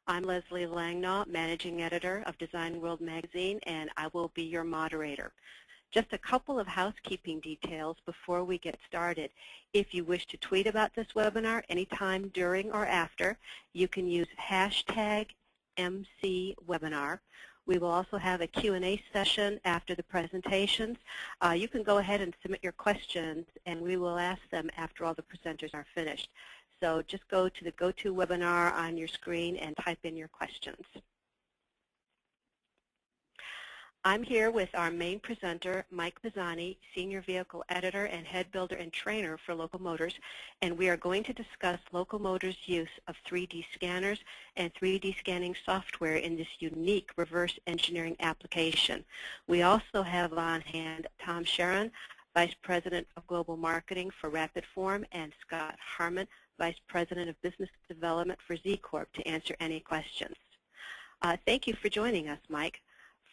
I'm Leslie Langnaw, Managing Editor of Design World Magazine, and I will be your moderator. Just a couple of housekeeping details before we get started. If you wish to tweet about this webinar anytime during or after, you can use hashtag #MCWebinar. We will also have a Q&A session after the presentations. You can go ahead and submit your questions, and we will ask them after all the presenters are finished. So just go to the GoToWebinar on your screen and type in your questions. I'm here with our main presenter, Mike Pisani, Senior Vehicle Editor and Head Builder and Trainer for Local Motors, and we are going to discuss Local Motors' use of 3D scanners and 3D scanning software in this unique reverse engineering application. We also have on hand Tom Sharon, Vice President of Global Marketing for RapidForm, and Scott Harmon, Vice President of Business Development for Z Corp, to answer any questions. Thank you for joining us, Mike.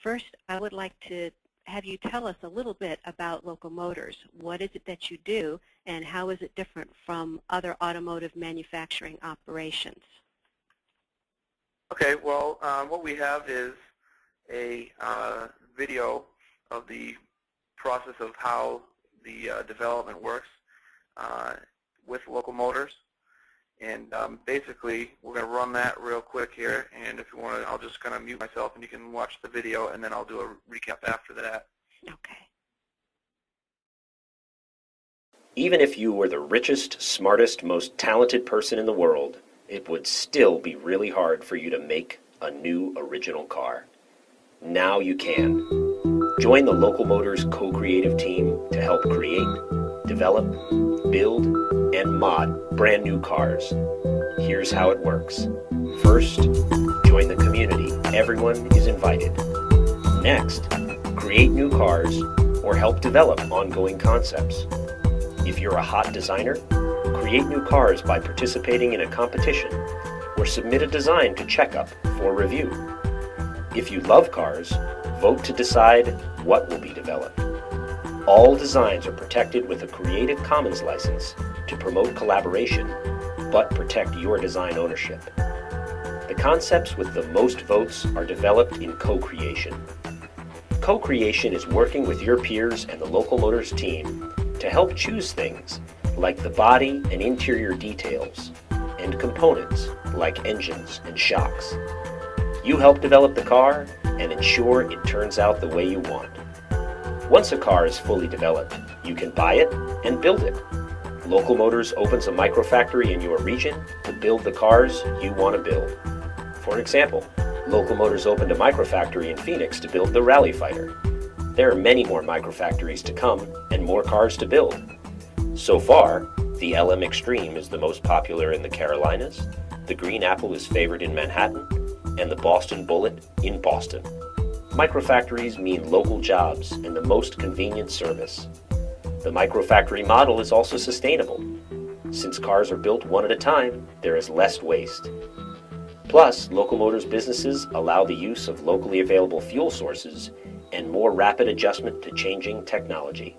First, I would like to have you tell us a little bit about Local Motors. What is it that you do, and how is it different from other automotive manufacturing operations? Okay, well, what we have is a video of the process of how the development works with Local Motors. And basically, we're going to run that real quick here, and if you want to, I'll just kind of mute myself, and you can watch the video, and then I'll do a recap after that. Okay. Even if you were the richest, smartest, most talented person in the world, it would still be really hard for you to make a new original car. Now you can. Join the Local Motors co-creative team to help create, develop, build, and mod brand new cars. Here's how it works. First, join the community. Everyone is invited. Next, create new cars or help develop ongoing concepts. If you're a hot designer, create new cars by participating in a competition or submit a design to Checkup for review. If you love cars, vote to decide what will be developed. All designs are protected with a Creative Commons license to promote collaboration, but protect your design ownership. The concepts with the most votes are developed in co-creation. Co-creation is working with your peers and the Local Motors team to help choose things like the body and interior details, and components like engines and shocks. You help develop the car and ensure it turns out the way you want. Once a car is fully developed, you can buy it and build it. Local Motors opens a microfactory in your region to build the cars you want to build. For example, Local Motors opened a microfactory in Phoenix to build the Rally Fighter. There are many more microfactories to come and more cars to build. So far, the LM Extreme is the most popular in the Carolinas, the Green Apple is favored in Manhattan, and the Boston Bullet in Boston. Microfactories mean local jobs and the most convenient service. The microfactory model is also sustainable. Since cars are built one at a time, there is less waste. Plus, Local Motors businesses allow the use of locally available fuel sources and more rapid adjustment to changing technology.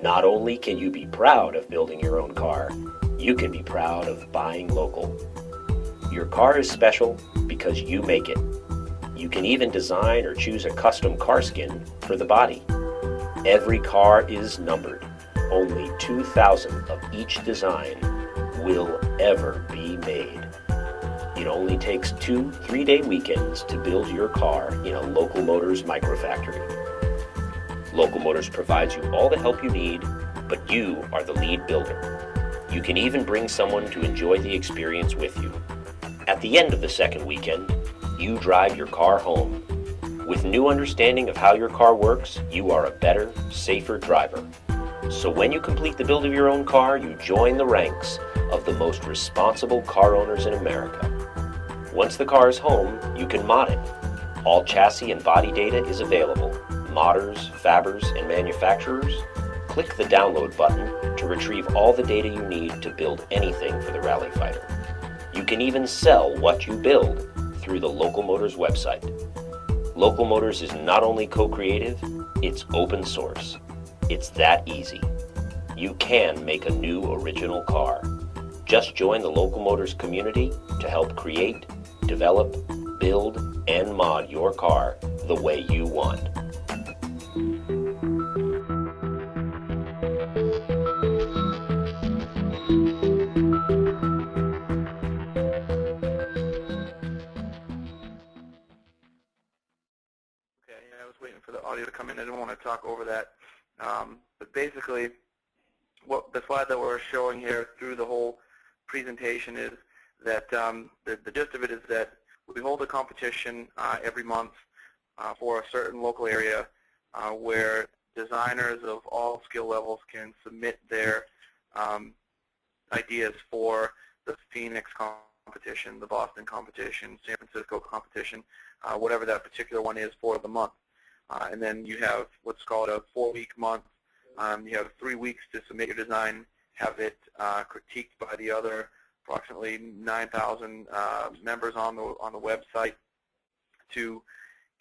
Not only can you be proud of building your own car, you can be proud of buying local. Your car is special because you make it. You can even design or choose a custom car skin for the body. Every car is numbered. Only 2,000 of each design will ever be made. It only takes 2 3-day weekends to build your car in a Local Motors microfactory. Local Motors provides you all the help you need, but you are the lead builder. You can even bring someone to enjoy the experience with you. At the end of the second weekend, you drive your car home. With new understanding of how your car works, you are a better, safer driver. So when you complete the build of your own car, you join the ranks of the most responsible car owners in America. Once the car is home, you can mod it. All chassis and body data is available. Modders, fabbers, and manufacturers, click the download button to retrieve all the data you need to build anything for the Rally Fighter. You can even sell what you build through the Local Motors website. Local Motors is not only co-creative, it's open source. It's that easy. You can make a new original car. Just join the Local Motors community to help create, develop, build, and mod your car the way you want. Okay, I was waiting for the audio to come in. I didn't want to talk over that. But basically, what the slide that we're showing here through the whole presentation is that the gist of it is that we hold a competition every month for a certain local area where designers of all skill levels can submit their ideas for the Phoenix competition, the Boston competition, San Francisco competition, whatever that particular one is for the month. And then you have what's called a 4-week month. You have 3 weeks to submit your design, have it critiqued by the other approximately 9,000 members on the website to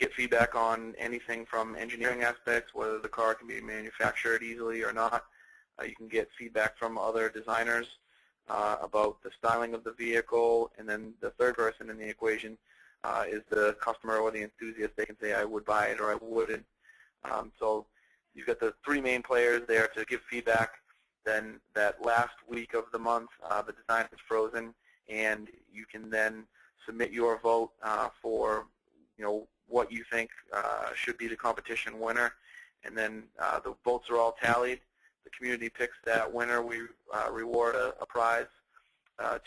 get feedback on anything from engineering aspects, whether the car can be manufactured easily or not. You can get feedback from other designers about the styling of the vehicle, and then the third person in the equation is the customer or the enthusiast. They can say, I would buy it or I wouldn't. So you've got the 3 main players there to give feedback. Then that last week of the month, the design is frozen, and you can then submit your vote for what you think should be the competition winner. And then the votes are all tallied. The community picks that winner. We reward a prize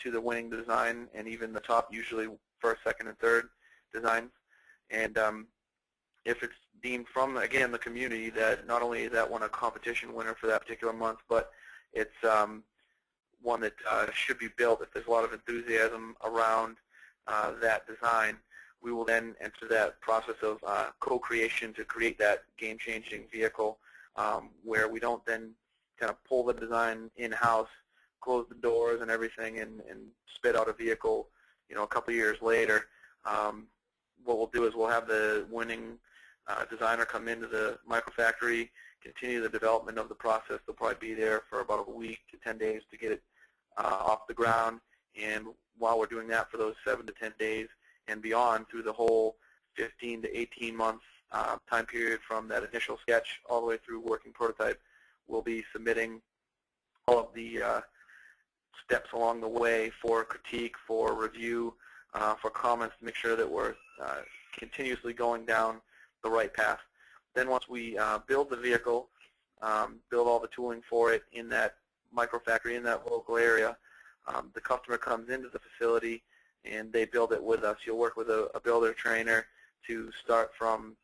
to the winning design, and even the top, usually first, second, and third designs. And if it's deemed from, again, the community, that not only is that one a competition winner for that particular month, but it's one that should be built. If there's a lot of enthusiasm around that design, we will then enter that process of co-creation to create that game-changing vehicle, where we don't then kind of pull the design in-house, close the doors and everything, and spit out a vehicle a couple of years later. What we'll do is we'll have the winning designer come into the microfactory, continue the development of the process. They'll probably be there for about a week to 10 days to get it off the ground. And while we're doing that for those 7 to 10 days and beyond, through the whole 15 to 18 months time period from that initial sketch all the way through working prototype, we'll be submitting all of the steps along the way for critique, for review, for comments, to make sure that we're continuously going down the right path. Then once we build the vehicle, build all the tooling for it in that microfactory, in that local area, the customer comes into the facility and they build it with us. You'll work with a builder trainer to start from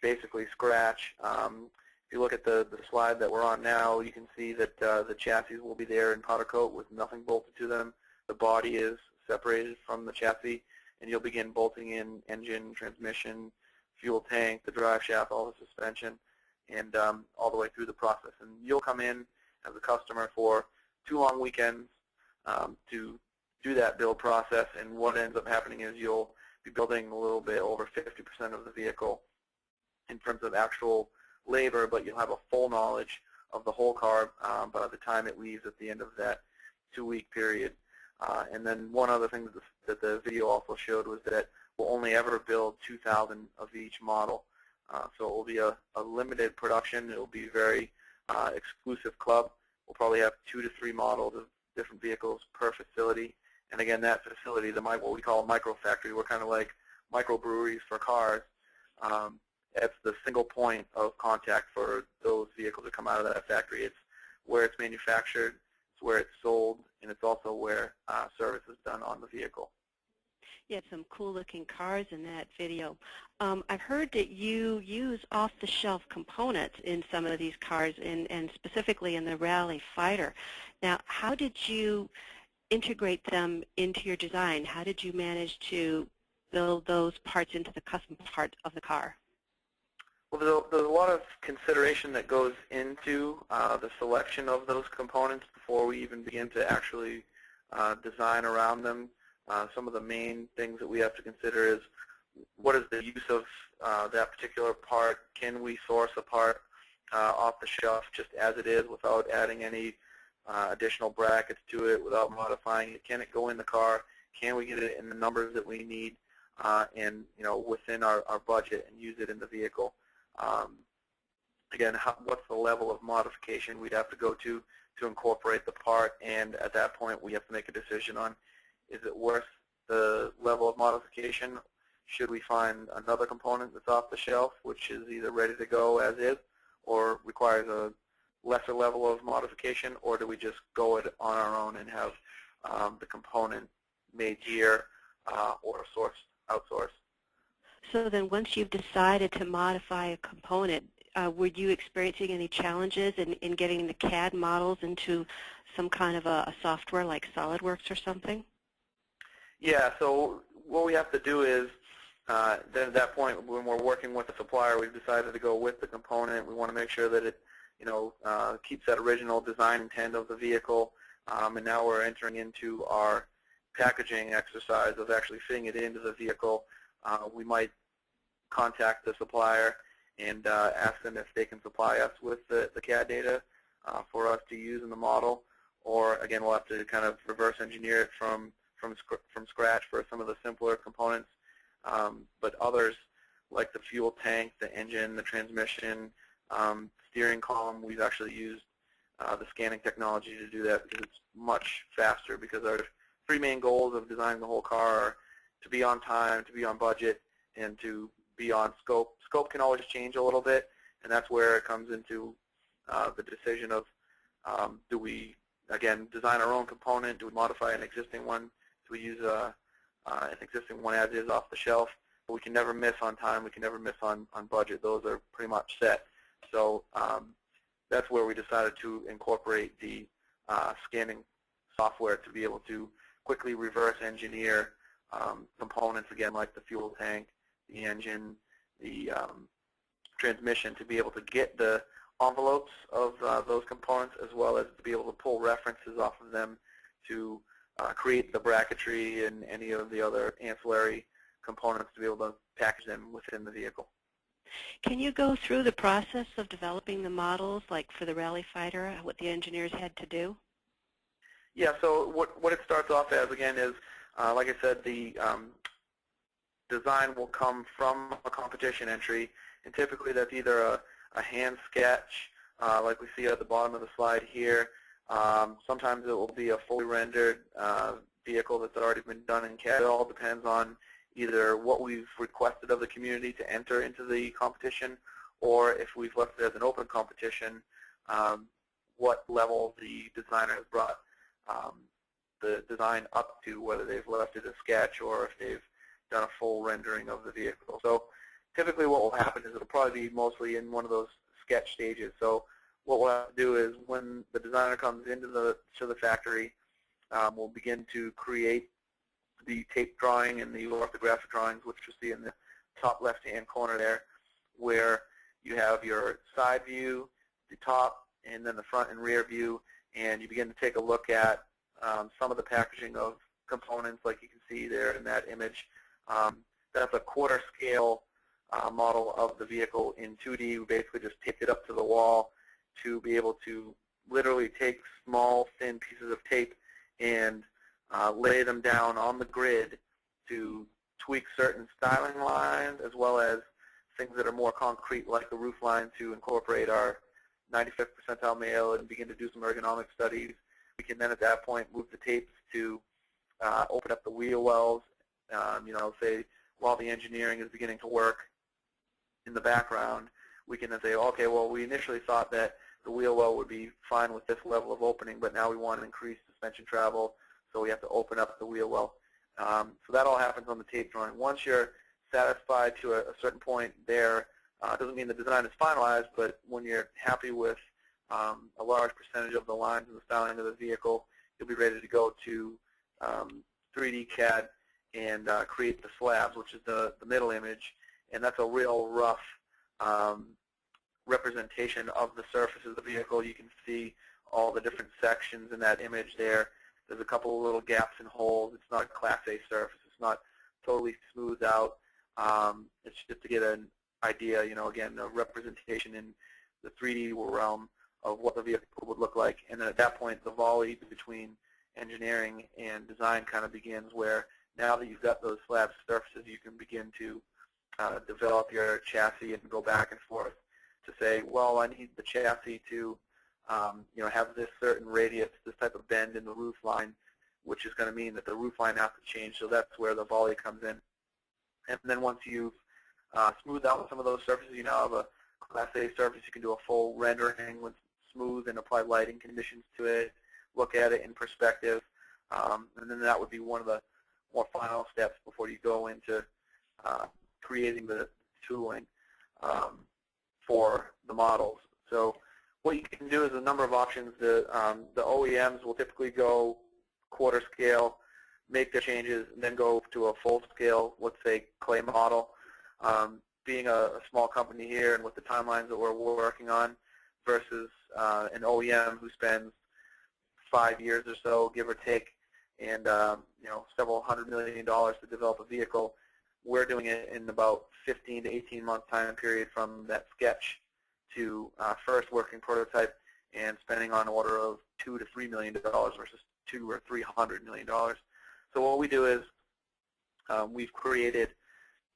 basically scratch. If you look at the slide that we're on now, you can see that the chassis will be there in powder coat with nothing bolted to them. The body is separated from the chassis, and you'll begin bolting in engine, transmission, fuel tank, the drive shaft, all the suspension, and all the way through the process. And you'll come in as a customer for 2 long weekends to do that build process, and what ends up happening is you'll be building a little bit over 50% of the vehicle in terms of actual labor, but you'll have a full knowledge of the whole car by the time it leaves at the end of that 2-week period. And then one other thing that the video also showed was that we'll only ever build 2,000 of each model. So it will be a limited production. It will be a very exclusive club. We'll probably have 2 to 3 models of different vehicles per facility. And again, that facility, what we call a microfactory, we're kind of like microbreweries for cars. It's the single point of contact for those vehicles that come out of that factory. It's where it's manufactured, it's where it's sold, and it's also where service is done on the vehicle. You have some cool-looking cars in that video. I've heard that you use off-the-shelf components in some of these cars, and specifically in the Rally Fighter. Now, how did you integrate them into your design? How did you manage to build those parts into the custom part of the car? Well, there's a lot of consideration that goes into the selection of those components before we even begin to actually design around them. Some of the main things that we have to consider is what is the use of that particular part? Can we source a part off the shelf just as it is without adding any additional brackets to it, without modifying it? Can it go in the car? Can we get it in the numbers that we need and within our budget and use it in the vehicle? Again, what's the level of modification we'd have to go to incorporate the part, and at that point we have to make a decision on, is it worth the level of modification? Should we find another component that's off the shelf, which is either ready to go as is or requires a lesser level of modification, or do we just go it on our own and have the component made here or outsourced? So then once you've decided to modify a component, were you experiencing any challenges in getting the CAD models into some kind of a software like SolidWorks or something? Yeah, so what we have to do is, then at that point when we're working with the supplier, we've decided to go with the component. We want to make sure that it keeps that original design intent of the vehicle, and now we're entering into our packaging exercise of actually fitting it into the vehicle. We might contact the supplier and ask them if they can supply us with the CAD data for us to use in the model, or again we'll have to kind of reverse engineer it from scratch for some of the simpler components. But others, like the fuel tank, the engine, the transmission, steering column, we've actually used the scanning technology to do that because it's much faster, because our three main goals of designing the whole car are to be on time, to be on budget, and to be on scope. Scope can always change a little bit, and that's where it comes into the decision of do we, again, design our own component, do we modify an existing one, do we use an existing one as is off the shelf. But we can never miss on time, we can never miss on budget. Those are pretty much set. So that's where we decided to incorporate the scanning software to be able to quickly reverse engineer components, again, like the fuel tank, the engine, the transmission, to be able to get the envelopes of those components, as well as to be able to pull references off of them to create the bracketry and any of the other ancillary components to be able to package them within the vehicle. Can you go through the process of developing the models, like for the Rally Fighter, what the engineers had to do? Yeah, so what it starts off as, again, is, like I said, the design will come from a competition entry, and typically that's either a hand sketch, like we see at the bottom of the slide here. Sometimes it will be a fully rendered vehicle that's already been done in CAD. It all depends on either what we've requested of the community to enter into the competition, or if we've left it as an open competition, what level the designer has brought the design up to, whether they've left it a sketch or if they've done a full rendering of the vehicle. So typically what will happen is it'll probably be mostly in one of those sketch stages. So what we'll have to do is, when the designer comes into the factory, we'll begin to create the tape drawing and the orthographic drawings, which you'll see in the top left-hand corner there, where you have your side view, the top, and then the front and rear view, and you begin to take a look at some of the packaging of components, like you can see there in that image. That's a quarter scale model of the vehicle in 2D. We basically just taped it up to the wall to be able to literally take small, thin pieces of tape and lay them down on the grid to tweak certain styling lines, as well as things that are more concrete, like the roof line, to incorporate our 95th percentile male and begin to do some ergonomic studies. We can then at that point move the tapes to open up the wheel wells, say while the engineering is beginning to work in the background, we can then say, okay, well, we initially thought that the wheel well would be fine with this level of opening, but now we want to increase suspension travel, so we have to open up the wheel well. So that all happens on the tape drawing. Once you're satisfied to a certain point there, doesn't mean the design is finalized, but when you're happy with a large percentage of the lines and the styling of the vehicle, you'll be ready to go to 3D CAD and create the slabs, which is the middle image, and that's a real rough representation of the surface of the vehicle. You can see all the different sections in that image there. There's a couple of little gaps and holes. It's not a Class A surface. It's not totally smoothed out. It's just to get an idea, again, a representation in the 3D realm of what the vehicle would look like. And then at that point, the volley between engineering and design kind of begins, where now that you've got those slab surfaces, you can begin to develop your chassis and go back and forth to say, well, I need the chassis to have this certain radius, this type of bend in the roof line, which is going to mean that the roof line has to change. So that's where the volley comes in. And then once you've smoothed out some of those surfaces, you now have a Class A surface. You can do a full rendering with smooth and apply lighting conditions to it, look at it in perspective, and then that would be one of the more final steps before you go into creating the tooling for the models. So what you can do is a number of options. The OEMs will typically go quarter scale, make their changes, and then go to a full scale, let's say clay model. Being a small company here and with the timelines that we're working on versus an OEM who spends 5 years or so, give or take, and several $100 million to develop a vehicle, we're doing it in about 15 to 18 month time period from that sketch to first working prototype, and spending on order of $2 to $3 million versus $200 or $300 million. So what we do is we've created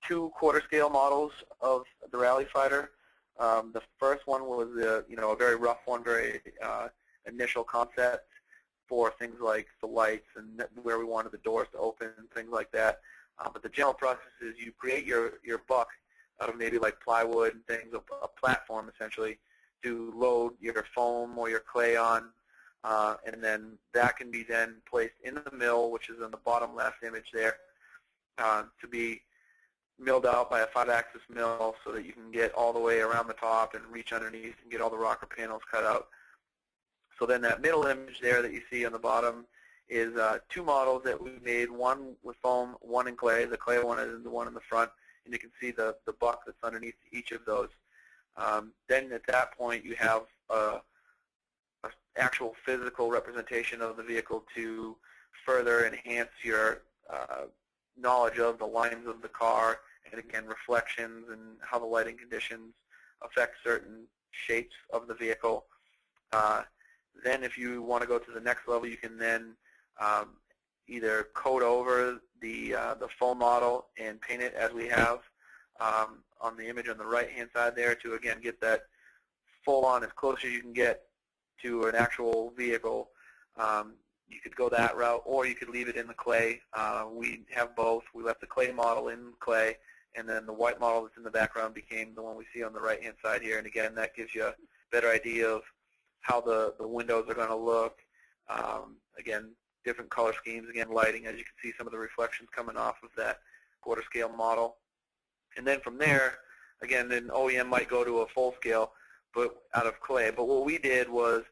2 quarter scale models of the Rally Fighter. The first one was a very rough one, very initial concept for things like the lights and where we wanted the doors to open and things like that. But the general process is you create your buck out of maybe like plywood and things, a platform essentially, to load your foam or your clay on, and then that can be then placed in the mill, which is in the bottom left image there, to be milled out by a 5-axis mill so that you can get all the way around the top and reach underneath and get all the rocker panels cut out. So then that middle image there that you see on the bottom is 2 models that we made, one with foam, one in clay. The clay one is the one in the front, and you can see the buck that's underneath each of those. Then at that point you have a actual physical representation of the vehicle to further enhance your knowledge of the lines of the car, and again, reflections and how the lighting conditions affect certain shapes of the vehicle. Then if you want to go to the next level, you can then either coat over the foam model and paint it as we have on the image on the right-hand side there to, again, get that full-on as close as you can get to an actual vehicle. You could go that route, or you could leave it in the clay. We have both. We left the clay model in clay, and then the white model that's in the background became the one we see on the right-hand side here. And again, that gives you a better idea of how the windows are going to look. Again, different color schemes, again, lighting, as you can see some of the reflections coming off of that quarter scale model. And then from there, again, an OEM might go to a full scale, but out of clay. But what we did was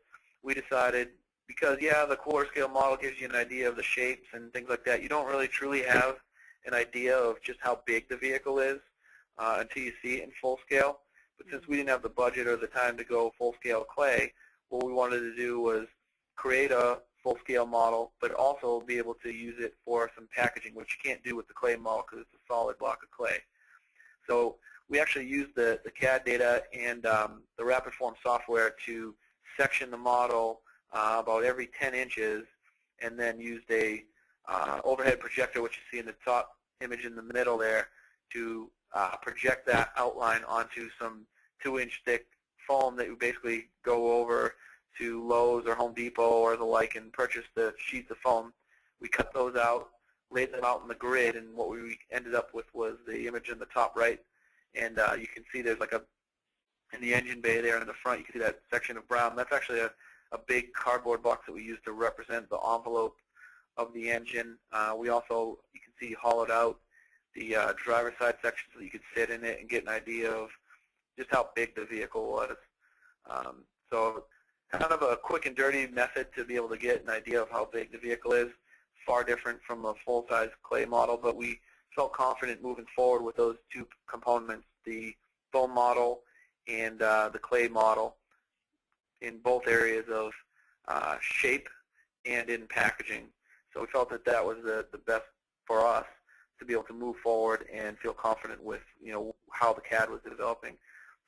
we decided, because, yeah, the quarter scale model gives you an idea of the shapes and things like that, you don't really truly have an idea of just how big the vehicle is until you see it in full scale. But since we didn't have the budget or the time to go full scale clay, what we wanted to do was create a full scale model, but also be able to use it for some packaging, which you can't do with the clay model because it's a solid block of clay. So we actually used the CAD data and the Rapid Form software to section the model about every 10 inches, and then used a overhead projector, which you see in the top image in the middle there, to project that outline onto some 2-inch thick foam that you basically go over to Lowe's or Home Depot or the like and purchase the sheets of foam. We cut those out, laid them out in the grid, and what we ended up with was the image in the top right. And you can see there's like in the engine bay there in the front, you can see that section of brown. That's actually a big cardboard box that we use to represent the envelope of the engine. We also, you can see, hollowed out the driver's side section so that you could sit in it and get an idea of just how big the vehicle was. So kind of a quick and dirty method to be able to get an idea of how big the vehicle is. Far different from a full-size clay model, but we felt confident moving forward with those 2 components, the foam model and the clay model, in both areas of shape and in packaging. So we felt that that was the best for us to be able to move forward and feel confident with how the CAD was developing.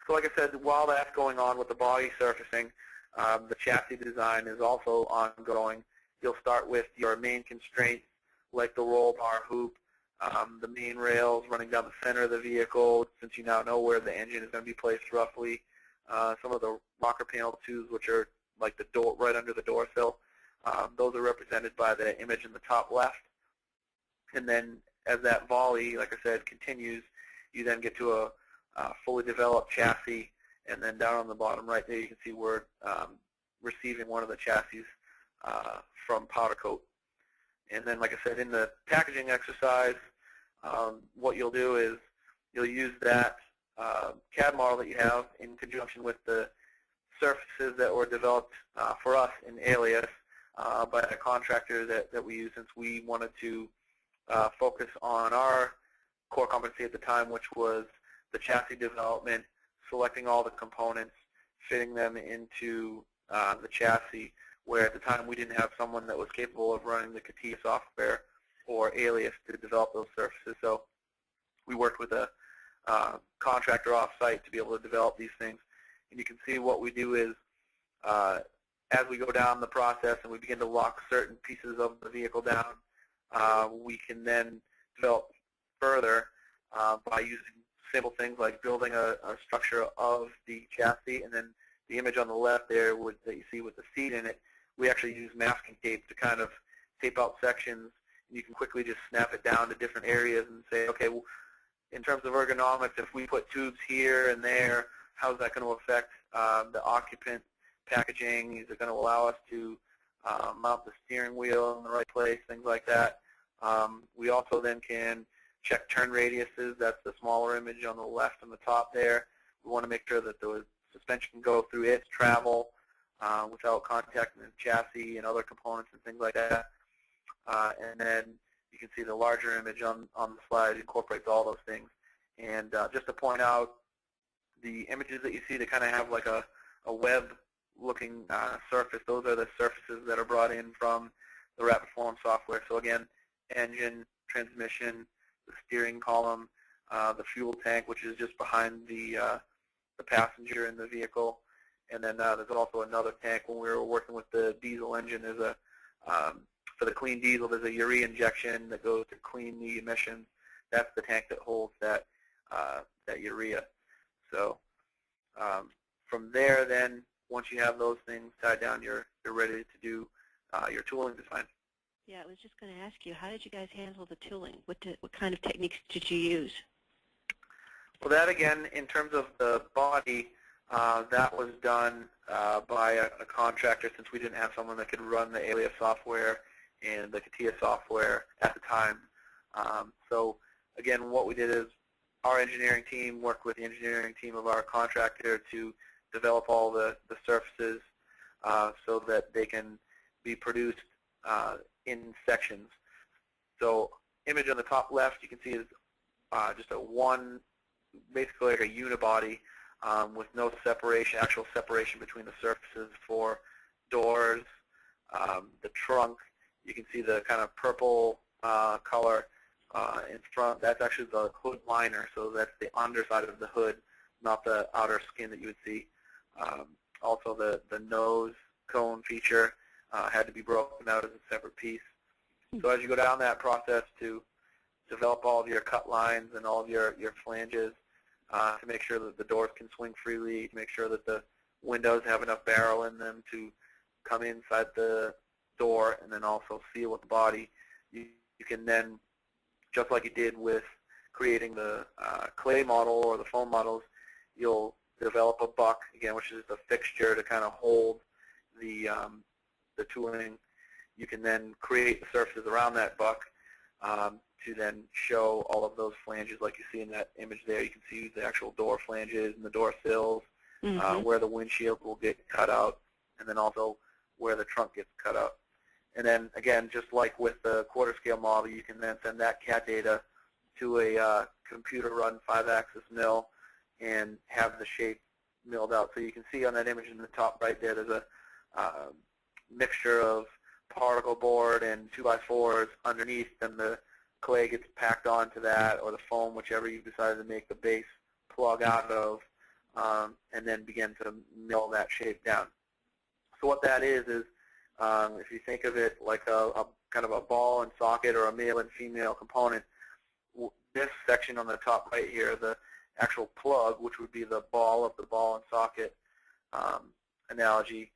So like I said, while that's going on with the body surfacing, the chassis design is also ongoing, you'll start with your main constraints like the roll bar hoop, the main rails running down the center of the vehicle, since you now know where the engine is going to be placed roughly. Some of the rocker panel tubes, which are like the door right under the door sill, those are represented by the image in the top left. And then as that volley, like I said, continues, you then get to a fully developed chassis, and then down on the bottom right there you can see we're receiving one of the chassis from powder coat. And then, like I said, in the packaging exercise, what you'll do is you'll use that CAD model that you have in conjunction with the surfaces that were developed for us in Alias by a contractor that we use, since we wanted to focus on our core competency at the time, which was the chassis development, selecting all the components, fitting them into the chassis, where at the time we didn't have someone that was capable of running the CATIA software or Alias to develop those surfaces. So we worked with a contractor off-site to be able to develop these things. And you can see what we do is as we go down the process and we begin to lock certain pieces of the vehicle down, we can then develop further by using simple things like building a structure of the chassis. And then the image on the left there that you see with the seat in it, we actually use masking tape to kind of tape out sections. And you can quickly just snap it down to different areas and say, okay, well, in terms of ergonomics, if we put tubes here and there, how's that going to affect the occupant packaging? Is it going to allow us to mount the steering wheel in the right place, things like that. We also then can check turn radiuses. That's the smaller image on the left on the top there. We want to make sure that the suspension can go through its travel without contacting the chassis and other components and things like that. And then you can see the larger image on the slide incorporates all those things. And just to point out, the images that you see that kind of have like a web-looking surface, those are the surfaces that are brought in from the RapidForm software. So again, engine, transmission, the steering column, the fuel tank, which is just behind the passenger in the vehicle. And then there's also another tank when we were working with the diesel engine. There's a for the clean diesel, there's a urea injection that goes to clean the emissions. That's the tank that holds that urea. So from there, then once you have those things tied down, you're ready to do your tooling design. Yeah, I was just going to ask you, how did you guys handle the tooling? What kind of techniques did you use? Well, that again, in terms of the body, that was done by a contractor, since we didn't have someone that could run the Alias software and the CATIA software at the time. So again, what we did is our engineering team worked with the engineering team of our contractor to develop all the surfaces so that they can be produced in sections. So image on the top left you can see is just basically like a unibody with no separation, actual separation between the surfaces for doors. The trunk, you can see the kind of purple color in front. That's actually the hood liner, so that's the underside of the hood, not the outer skin that you would see. Also, the nose cone feature had to be broken out as a separate piece. So as you go down that process to develop all of your cut lines and all of your flanges, to make sure that the doors can swing freely, to make sure that the windows have enough barrel in them to come inside the door and then also seal with the body. You can then, just like you did with creating the clay model or the foam models, you'll develop a buck, again, which is a fixture to kind of hold the tooling. You can then create the surfaces around that buck to then show all of those flanges like you see in that image there. You can see the actual door flanges and the door sills, where the windshield will get cut out, and then also where the trunk gets cut out. And then, again, just like with the quarter scale model, you can then send that CAD data to a computer-run 5-axis mill and have the shape milled out. So you can see on that image in the top right there, there's a mixture of particle board and 2x4s underneath, and the clay gets packed onto that, or the foam, whichever you decided to make the base plug out of, and then begin to mill that shape down. So what that is If you think of it like a kind of a ball and socket or a male and female component, this section on the top right here, the actual plug, which would be the ball of the ball and socket analogy,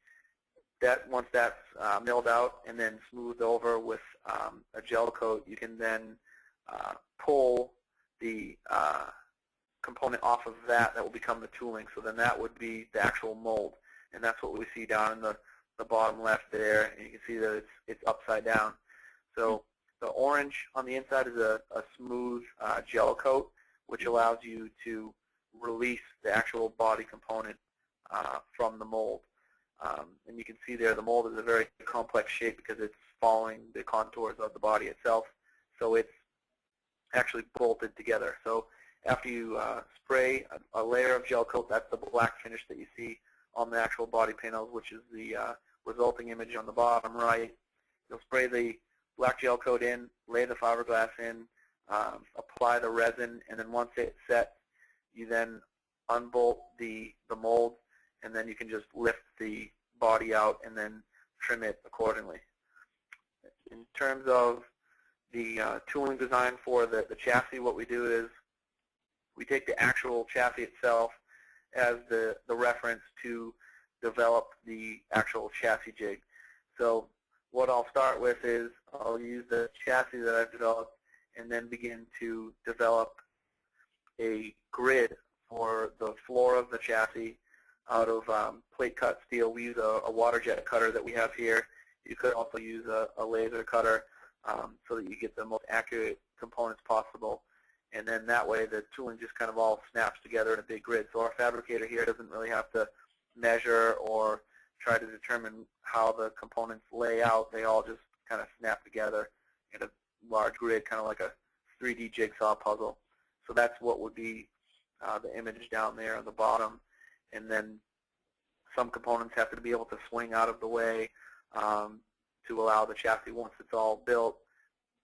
that once that's milled out and then smoothed over with a gel coat, you can then pull the component off of that. That will become the tooling. So then that would be the actual mold, and that's what we see down in the bottom left there, and you can see that it's upside down. So the orange on the inside is a smooth gel coat, which allows you to release the actual body component from the mold. And you can see there the mold is a very complex shape because it's following the contours of the body itself. So it's actually bolted together. So after you spray a layer of gel coat, that's the black finish that you see on the actual body panels, which is the resulting image on the bottom right. You'll spray the black gel coat in, lay the fiberglass in, apply the resin, and then once it's set, you then unbolt the mold, and then you can just lift the body out and then trim it accordingly. In terms of the tooling design for the chassis, what we do is we take the actual chassis itself as the reference to develop the actual chassis jig. So what I'll start with is I'll use the chassis that I've developed and then begin to develop a grid for the floor of the chassis out of plate cut steel. We use a water jet cutter that we have here. You could also use a laser cutter so that you get the most accurate components possible. And then that way the tooling just kind of all snaps together in a big grid. So our fabricator here doesn't really have to measure or try to determine how the components lay out. They all just kind of snap together in a large grid, kind of like a 3D jigsaw puzzle. So that's what would be the image down there on the bottom. And then some components have to be able to swing out of the way to allow the chassis, once it's all built,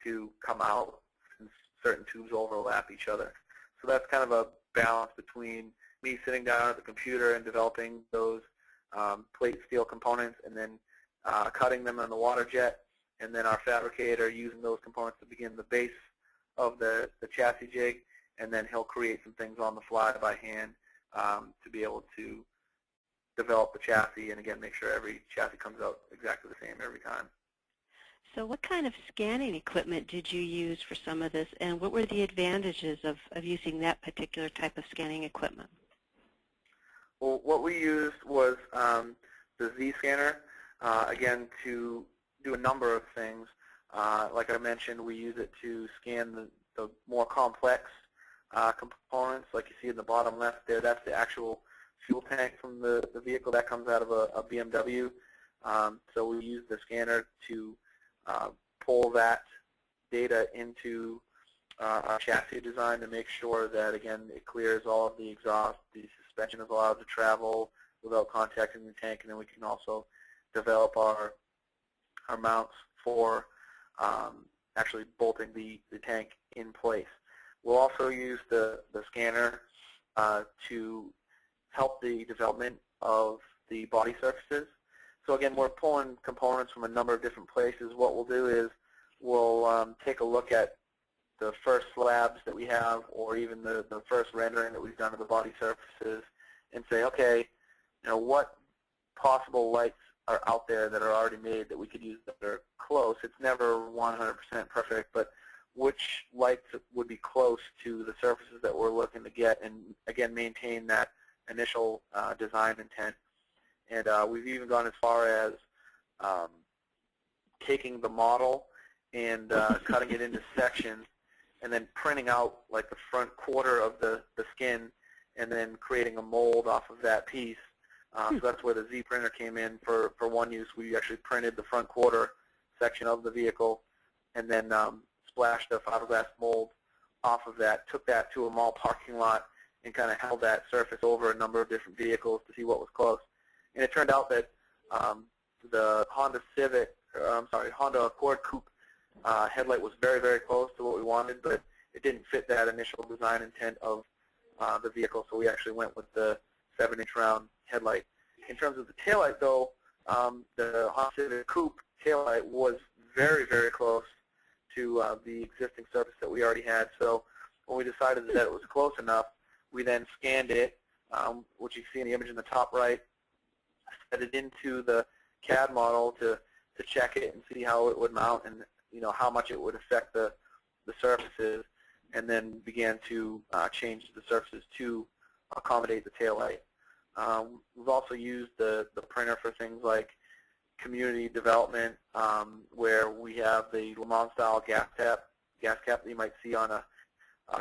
to come out, since certain tubes overlap each other. So that's kind of a balance between me sitting down at the computer and developing those plate steel components and then cutting them on the water jet, and then our fabricator using those components to begin the base of the chassis jig, and then he'll create some things on the fly by hand to be able to develop the chassis and, again, make sure every chassis comes out exactly the same every time. So what kind of scanning equipment did you use for some of this, and what were the advantages of using that particular type of scanning equipment? Well, what we used was the Z scanner, again, to do a number of things. Like I mentioned, we use it to scan the more complex components, like you see in the bottom left there. That's the actual fuel tank from the vehicle. That comes out of a BMW. So we use the scanner to pull that data into our chassis design to make sure that, again, it clears all of the exhaust, the suspension is allowed to travel without contacting the tank, and then we can also develop our mounts for actually bolting the tank in place. We'll also use the scanner to help the development of the body surfaces. So again, we're pulling components from a number of different places. What we'll do is we'll take a look at the first slabs that we have, or even the first rendering that we've done of the body surfaces, and say, okay, what possible lights are out there that are already made that we could use that are close. It's never 100% perfect, but which lights would be close to the surfaces that we're looking to get, and again, maintain that initial design intent. And we've even gone as far as taking the model and cutting it into sections, and then printing out like the front quarter of the skin, and then creating a mold off of that piece. So that's where the Z printer came in for one use. We actually printed the front quarter section of the vehicle, and then splashed a fiberglass mold off of that, took that to a mall parking lot, and kind of held that surface over a number of different vehicles to see what was close. And it turned out that the Honda Accord Coupe headlight was very, very close to what we wanted, but it didn't fit that initial design intent of the vehicle, so we actually went with the 7-inch round headlight. In terms of the taillight, though, the Honda Civic Coupe taillight was very, very close to the existing surface that we already had. So when we decided that it was close enough, we then scanned it, which you see in the image in the top right, set it into the CAD model to check it and see how it would mount and how much it would affect the surfaces, and then began to change the surfaces to accommodate the taillight. We've also used the printer for things like community development, where we have the Le Mans style gas cap that you might see on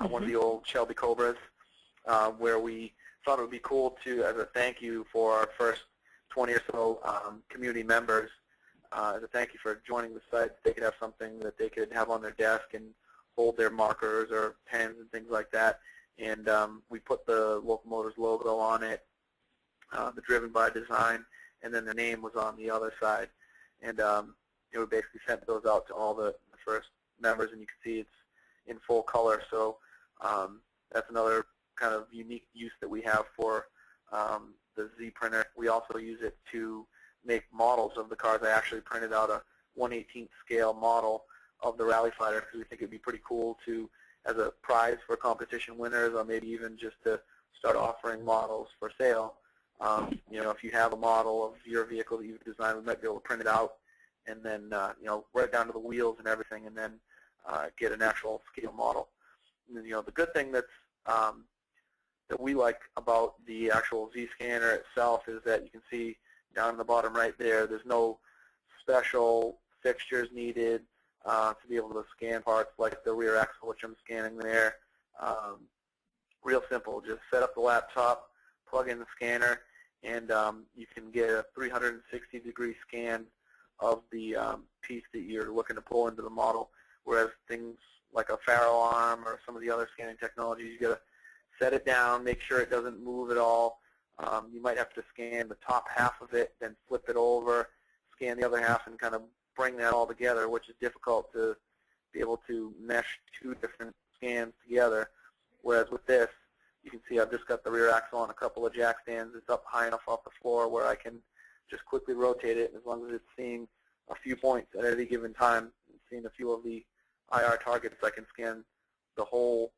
one of the old Shelby Cobras, where we thought it would be cool to, as a thank you for our first 20 or so community members, as a thank you for joining the site, they could have something that they could have on their desk and hold their markers or pens and things like that. And we put the Local Motors logo on it, the Driven by Design, and then the name was on the other side. And we basically sent those out to all the first members, and you can see it's in full color. So that's another kind of unique use that we have for the Z printer. We also use it to make models of the cars. I actually printed out a 1/18th scale model of the Rally Fighter because we think it would be pretty cool to, as a prize for competition winners, or maybe even just to start offering models for sale. If you have a model of your vehicle that you've designed, we might be able to print it out and then, right down to the wheels and everything, and then get an actual scale model. And then, the good thing that we like about the actual Z scanner itself is that you can see down in the bottom right there, there's no special fixtures needed to be able to scan parts like the rear axle, which I'm scanning there. Real simple. Just set up the laptop, plug in the scanner, and you can get a 360-degree scan of the piece that you're looking to pull into the model, whereas things like a Faro arm or some of the other scanning technologies, you got to set it down, make sure it doesn't move at all. You might have to scan the top half of it, then flip it over, scan the other half, and kind of bring that all together, which is difficult to be able to mesh two different scans together. Whereas with this, you can see I've just got the rear axle on a couple of jack stands. It's up high enough off the floor where I can just quickly rotate it, as long as it's seeing a few points at any given time, and seeing a few of the IR targets, I can scan the whole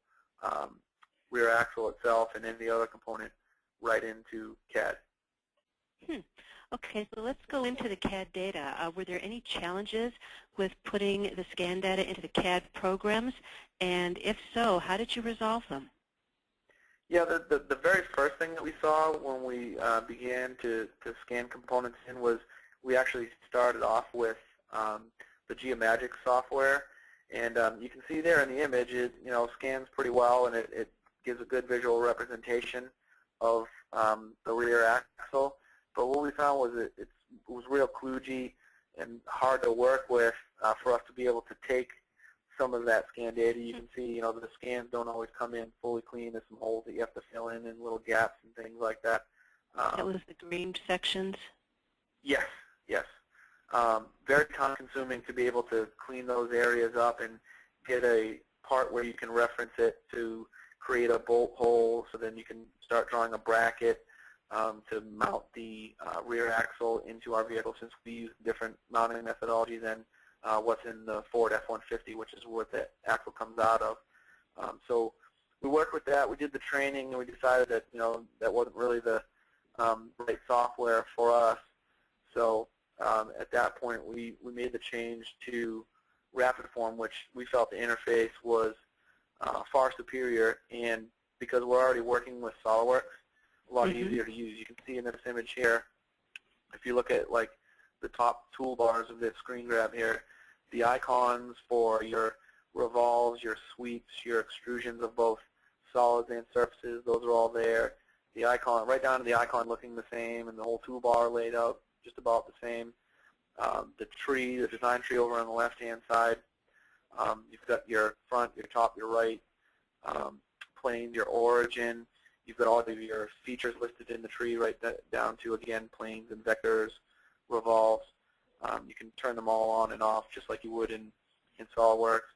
rear axle itself and any other component right into CAD. Okay, so let's go into the CAD data. Were there any challenges with putting the scan data into the CAD programs? And if so, how did you resolve them? Yeah, the very first thing that we saw when we began to scan components in was we actually started off with the Geomagic software. And you can see there in the image, it scans pretty well, and it gives a good visual representation of the rear axle. But what we found was it was real kludgy and hard to work with for us to be able to take some of that scan data. You can see, the scans don't always come in fully clean. There's some holes that you have to fill in and little gaps and things like that. That was the green sections? Yes, yes. Very time-consuming to be able to clean those areas up and get a part where you can reference it to create a bolt hole, so then you can start drawing a bracket to mount the rear axle into our vehicle, since we use different mounting methodology than what's in the Ford F-150, which is what the axle comes out of. So we worked with that. We did the training, and we decided that that wasn't really the right software for us. So at that point, we made the change to RapidForm, which we felt the interface was far superior, and because we're already working with SOLIDWORKS, a lot easier to use. You can see in this image here, if you look at like the top toolbars of this screen grab here, the icons for your revolves, your sweeps, your extrusions of both solids and surfaces, those are all there. The icon, right down to the icon looking the same, and the whole toolbar laid out just about the same. The tree, the design tree over on the left-hand side, you've got your front, your top, your right, planes, your origin. You've got all of your features listed in the tree, right down to, again, planes and vectors, revolves. You can turn them all on and off just like you would in SOLIDWORKS.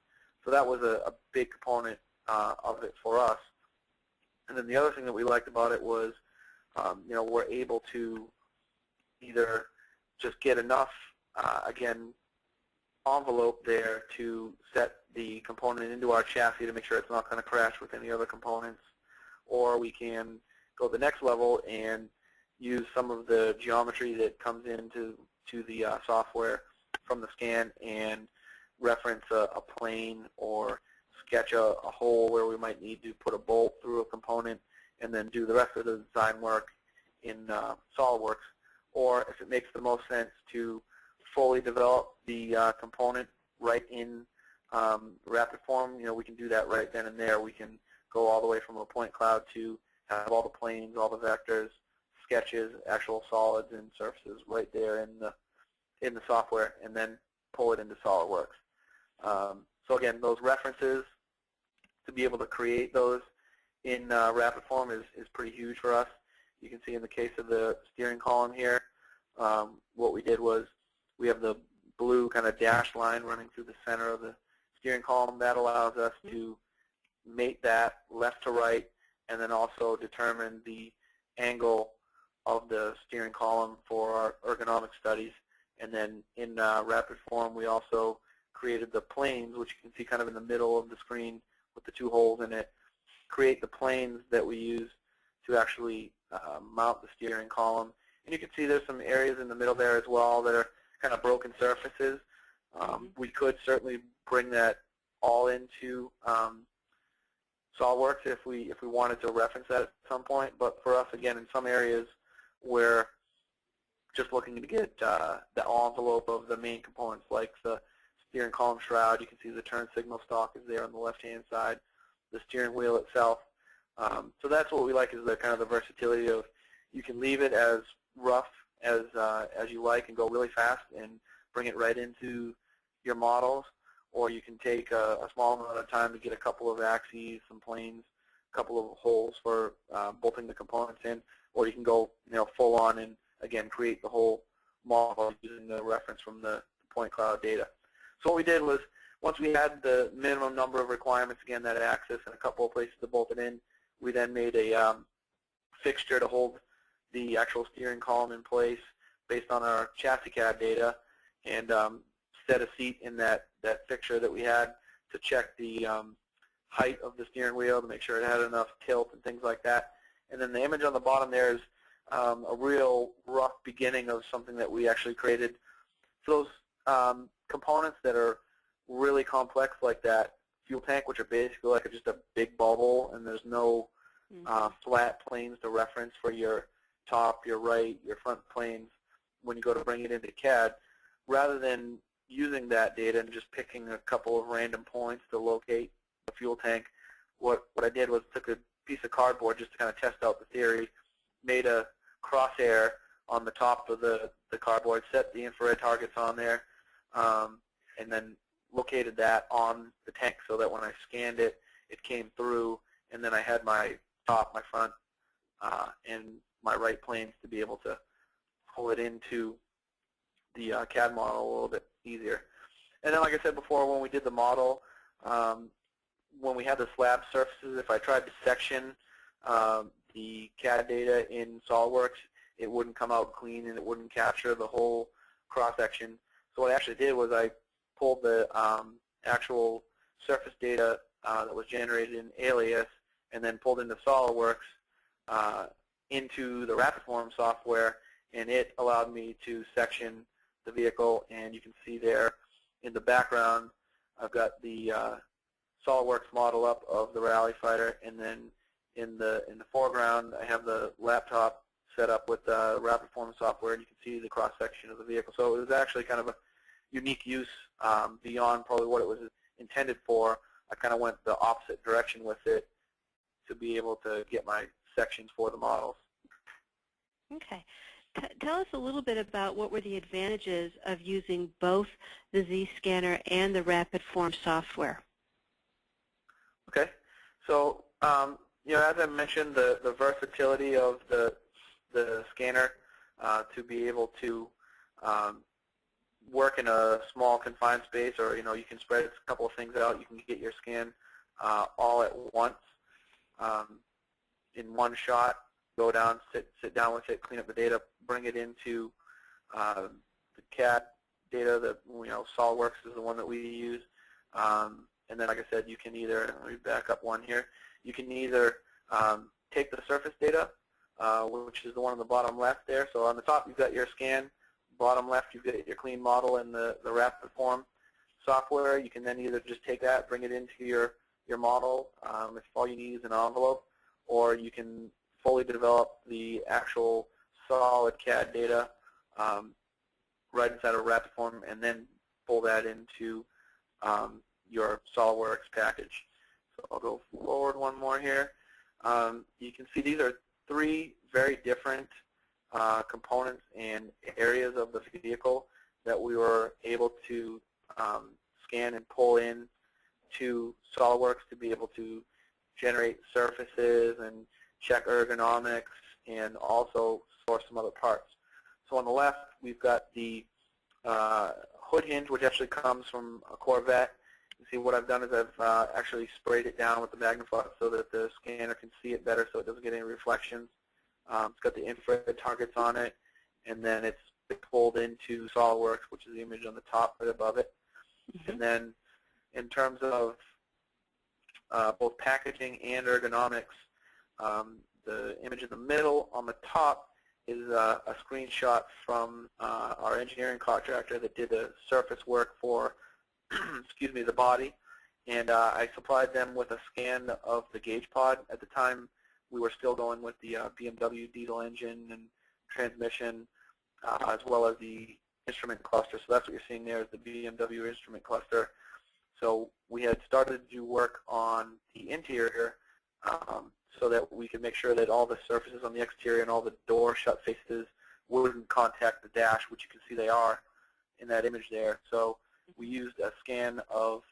So that was a big component of it for us. And then the other thing that we liked about it was, we're able to either just get enough, again, envelope there to set the component into our chassis to make sure it's not going to crash with any other components. Or we can go the next level and use some of the geometry that comes into the software from the scan and reference a plane or sketch a hole where we might need to put a bolt through a component and then do the rest of the design work in SOLIDWORKS. Or if it makes the most sense to fully develop the component right in rapid form, we can do that right then and there. We can go all the way from a point cloud to have all the planes, all the vectors, sketches, actual solids and surfaces right there in the software, and then pull it into SOLIDWORKS. So again, those references to be able to create those in rapid form is pretty huge for us. You can see in the case of the steering column here, what we did was we have the blue kind of dashed line running through the center of the steering column. That allows us to mate that left to right and then also determine the angle of the steering column for our ergonomic studies. And then in rapid form, we also created the planes, which you can see kind of in the middle of the screen with the two holes in it, create the planes that we use to actually mount the steering column. And you can see there's some areas in the middle there as well that are kind of broken surfaces. We could certainly bring that all into SOLIDWORKS if we wanted to reference that at some point. But for us, again, in some areas we're just looking to get the envelope of the main components, like the steering column shroud. You can see the turn signal stalk is there on the left-hand side, the steering wheel itself. So that's what we like, is the kind of the versatility of you can leave it as rough as you like and go really fast and bring it right into your models, or you can take a small amount of time to get a couple of axes, some planes, a couple of holes for bolting the components in, or you can go full on and again create the whole model using the reference from the point cloud data. So what we did was, once we had the minimum number of requirements, again that axis and a couple of places to bolt it in, we then made a fixture to hold the actual steering column in place based on our chassis CAD data, and set a seat in that fixture that we had to check the height of the steering wheel to make sure it had enough tilt and things like that. And then the image on the bottom there is a real rough beginning of something that we actually created. So those components that are really complex, like that fuel tank, which are basically like just a big bubble, and there's no flat planes to reference for your top, your right, your front planes when you go to bring it into CAD. Rather than using that data and just picking a couple of random points to locate the fuel tank, what I did was took a piece of cardboard just to kind of test out the theory, made a crosshair on the top of the cardboard, set the infrared targets on there, and then located that on the tank so that when I scanned it, it came through, and then I had my top, my front, and my right planes to be able to pull it into the CAD model a little bit easier. And then, like I said before, when we did the model, when we had the slab surfaces, if I tried to section the CAD data in SOLIDWORKS, it wouldn't come out clean and it wouldn't capture the whole cross-section. So what I actually did was I pulled the actual surface data that was generated in Alias and then pulled into SOLIDWORKS into the RapidForm software, and it allowed me to section the vehicle. And you can see there in the background I've got the SOLIDWORKS model up of the Rally Fighter, and then in the foreground I have the laptop set up with the RapidForm software, and you can see the cross-section of the vehicle. So it was actually kind of a unique use beyond probably what it was intended for. I kind of went the opposite direction with it to be able to get my sections for the models. Okay. Tell us a little bit about what were the advantages of using both the Z-Scanner and the RapidForm software. Okay. So, as I mentioned, the versatility of the scanner to be able to work in a small confined space, or you can spread a couple of things out. You can get your scan all at once in one shot. Go down, sit down with it, clean up the data, bring it into CAD data that, SolidWorks is the one that we use. And then, like I said, you can either, let me back up one here, you can either take the surface data, which is the one on the bottom left there. So on the top, you've got your scan. Bottom left, you've got your clean model in the rapid form software. You can then either just take that, bring it into your model, if all you need is an envelope, or you can fully develop the actual solid CAD data right inside of rapid form and then pull that into your SolidWorks package. So I'll go forward one more here. You can see these are three very different components and areas of the vehicle that we were able to scan and pull in to SolidWorks to be able to generate surfaces and check ergonomics and also source some other parts. So on the left, we've got the hood hinge, which actually comes from a Corvette. You see what I've done is I've actually sprayed it down with the magnifier so that the scanner can see it better so it doesn't get any reflections. It's got the infrared targets on it, and then it's pulled into SolidWorks, which is the image on the top right above it. Mm-hmm. And then in terms of both packaging and ergonomics, the image in the middle on the top is a screenshot from our engineering contractor that did the surface work for excuse me, the body, and I supplied them with a scan of the gauge pod. At the time, we were still going with the BMW diesel engine and transmission, as well as the instrument cluster. So that's what you're seeing there is the BMW instrument cluster. So we had started to do work on the interior so that we could make sure that all the surfaces on the exterior and all the door shut faces wouldn't contact the dash, which you can see they are in that image there. So we used a scan of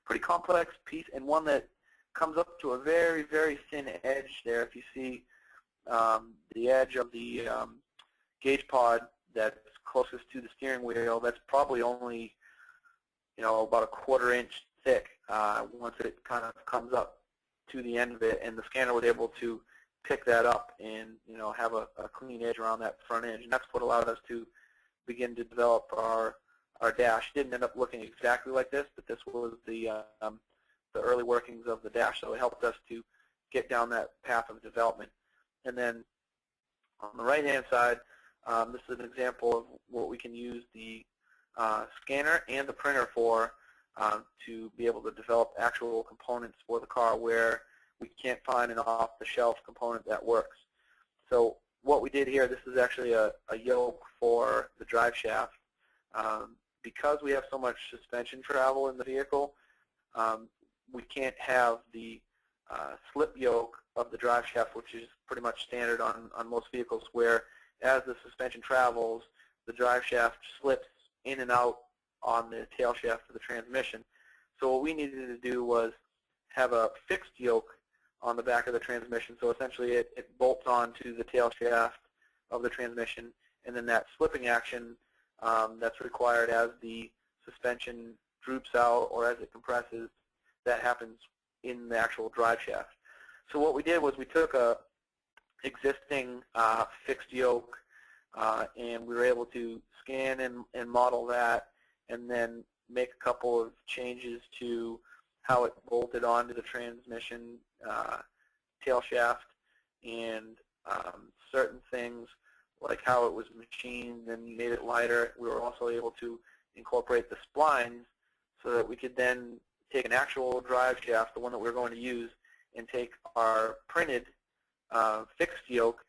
pretty complex piece and one that comes up to a very, very thin edge there. If you see the edge of the gauge pod that's closest to the steering wheel, that's probably only, about a 1/4 inch thick once it kind of comes up to the end of it, and the scanner was able to pick that up and, have a clean edge around that front edge, and that's what allowed us to begin to develop our dash. Didn't end up looking exactly like this, but this was the early workings of the dash, so it helped us to get down that path of development. And then on the right-hand side, this is an example of what we can use the scanner and the printer for to be able to develop actual components for the car where we can't find an off-the-shelf component that works. So what we did here, this is actually a yoke for the drive shaft. Because we have so much suspension travel in the vehicle, we can't have the slip yoke of the drive shaft, which is pretty much standard on most vehicles, where as the suspension travels, the drive shaft slips in and out on the tail shaft of the transmission. So what we needed to do was have a fixed yoke on the back of the transmission. So essentially it bolts onto the tail shaft of the transmission, and then that slipping action that's required as the suspension droops out or as it compresses, that happens in the actual drive shaft. So what we did was we took a existing fixed yoke and we were able to scan and model that and then make a couple of changes to how it bolted onto the transmission tail shaft and certain things like how it was machined and made it lighter. We were also able to incorporate the splines so that we could then take an actual drive shaft, the one that we were going to use, and take our printed fixed yoke,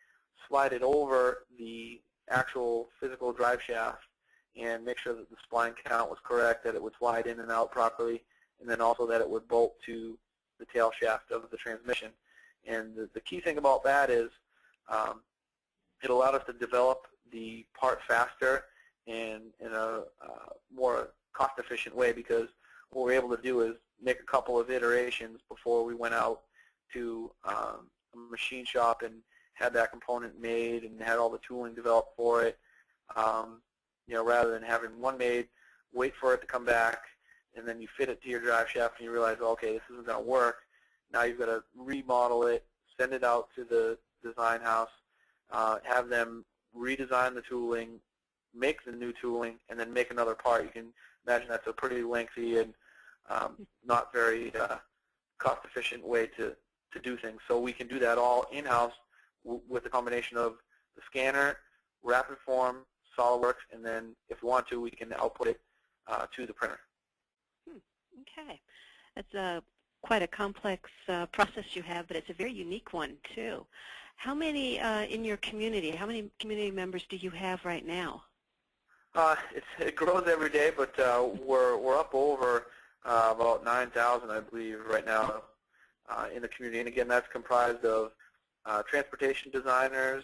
slide it over the actual physical drive shaft, and make sure that the spline count was correct, that it would slide in and out properly, and then also that it would bolt to the tail shaft of the transmission. And the key thing about that is it allowed us to develop the part faster and in a more cost-efficient way, because what we're able to do is make a couple of iterations before we went out to a machine shop and had that component made and had all the tooling developed for it. Rather than having one made, wait for it to come back, and then you fit it to your drive shaft and you realize, okay, this isn't going to work. Now you've got to remodel it, send it out to the design house, have them redesign the tooling, make the new tooling and then make another part. You can imagine that's a pretty lengthy and not very cost-efficient way to do things. So we can do that all in-house with the combination of the scanner, rapid form, SolidWorks, and then if we want to, we can output it to the printer. Okay. That's quite a complex process you have, but it's a very unique one, too. How many in your community, how many community members do you have right now? It grows every day, but we're up over about 9,000, I believe, right now in the community. And again, that's comprised of transportation designers,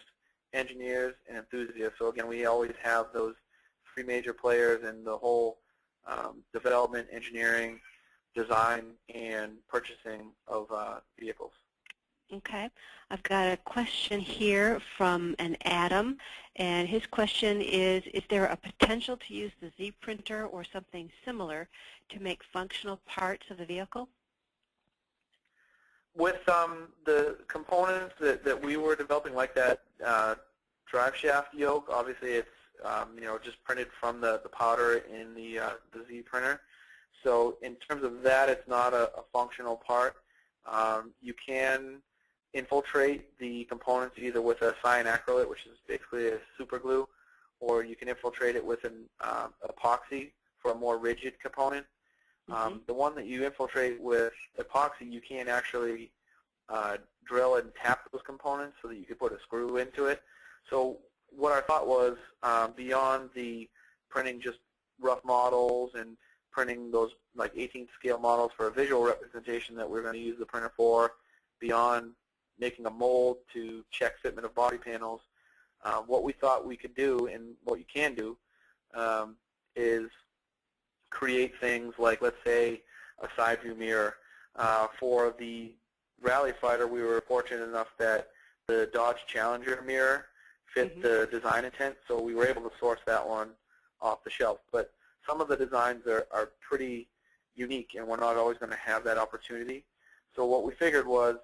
engineers, and enthusiasts. So again, we always have those three major players in the whole development, engineering, design, and purchasing of vehicles. Okay. I've got a question here from an Adam, and his question is there a potential to use the Z printer or something similar to make functional parts of the vehicle? With the components that we were developing, like that drive shaft yoke, obviously it's just printed from the powder in the Z printer. So in terms of that, it's not a functional part. You can infiltrate the components either with a cyanacrylate, which is basically a super glue, or you can infiltrate it with an epoxy for a more rigid component. The one that you infiltrate with epoxy, you can actually drill and tap those components so that you could put a screw into it. So what our thought was, beyond the printing just rough models and printing those like 18th scale models for a visual representation that we're going to use the printer for, beyond making a mold to check fitment of body panels, what we thought we could do and what you can do is create things like, let's say, a side view mirror. For the Rally Fighter, we were fortunate enough that the Dodge Challenger mirror fit the design intent, so we were able to source that one off the shelf. But some of the designs are pretty unique, and we're not always going to have that opportunity. So what we figured was,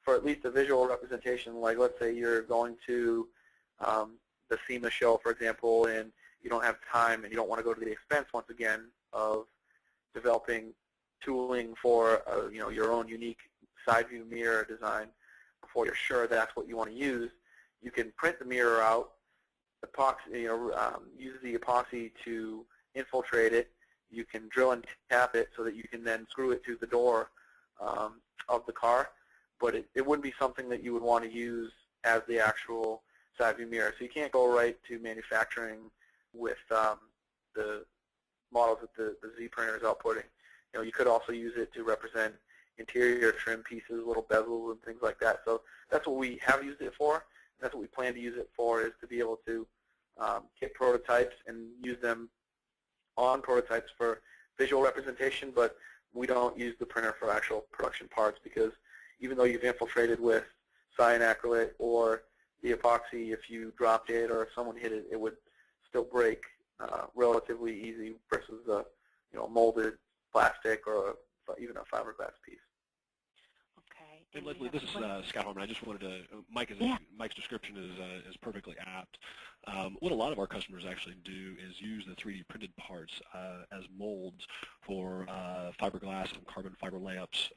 for at least a visual representation, like let's say you're going to the SEMA show, for example, and you don't have time and you don't want to go to the expense, once again, of developing tooling for your own unique side view mirror design before you're sure that's what you want to use, you can print the mirror out, epoxy, use the epoxy to infiltrate it. You can drill and tap it so that you can then screw it to the door of the car. But it wouldn't be something that you would want to use as the actual side view mirror. So you can't go right to manufacturing with the models that the Z printer is outputting. You could also use it to represent interior trim pieces, little bezels and things like that. So that's what we have used it for. That's what we plan to use it for, is to be able to get prototypes and use them on prototypes for visual representation, but we don't use the printer for actual production parts, because even though you've infiltrated with cyanacrylate or the epoxy, if you dropped it or if someone hit it, it would still break relatively easy versus a molded plastic or even a fiberglass piece. Okay. Hey, Leslie, this is Scott Harmon. I just wanted to, Mike's description is perfectly apt. What a lot of our customers actually do is use the 3D printed parts as molds for fiberglass and carbon fiber layups,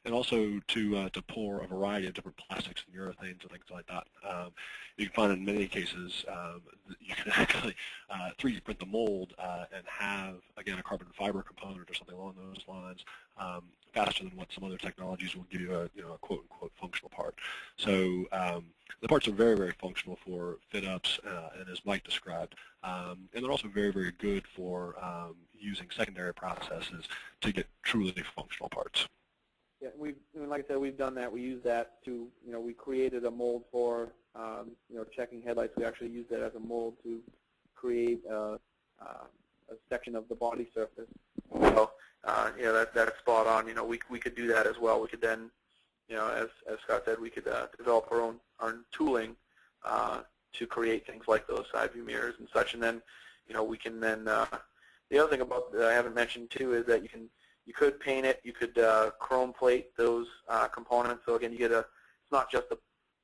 and also to pour a variety of different plastics and urethanes and things like that. You can find in many cases you can actually 3D print the mold and have, again, a carbon fiber component or something along those lines faster than what some other technologies will give you a quote-unquote functional part. So the parts are very, very functional for fit-ups, and as Mike described, and they're also very, very good for using secondary processes to get truly functional parts. Yeah, like I said, we've done that. We use that to, we created a mold for, checking headlights. We actually used that as a mold to create a section of the body surface. So, that's spot on. We could do that as well. We could then, as Scott said, we could develop our own tooling to create things like those side view mirrors and such. And then, we can then, the other thing about that I haven't mentioned too is that you could paint it. You could chrome plate those components. So again, you get it's not just a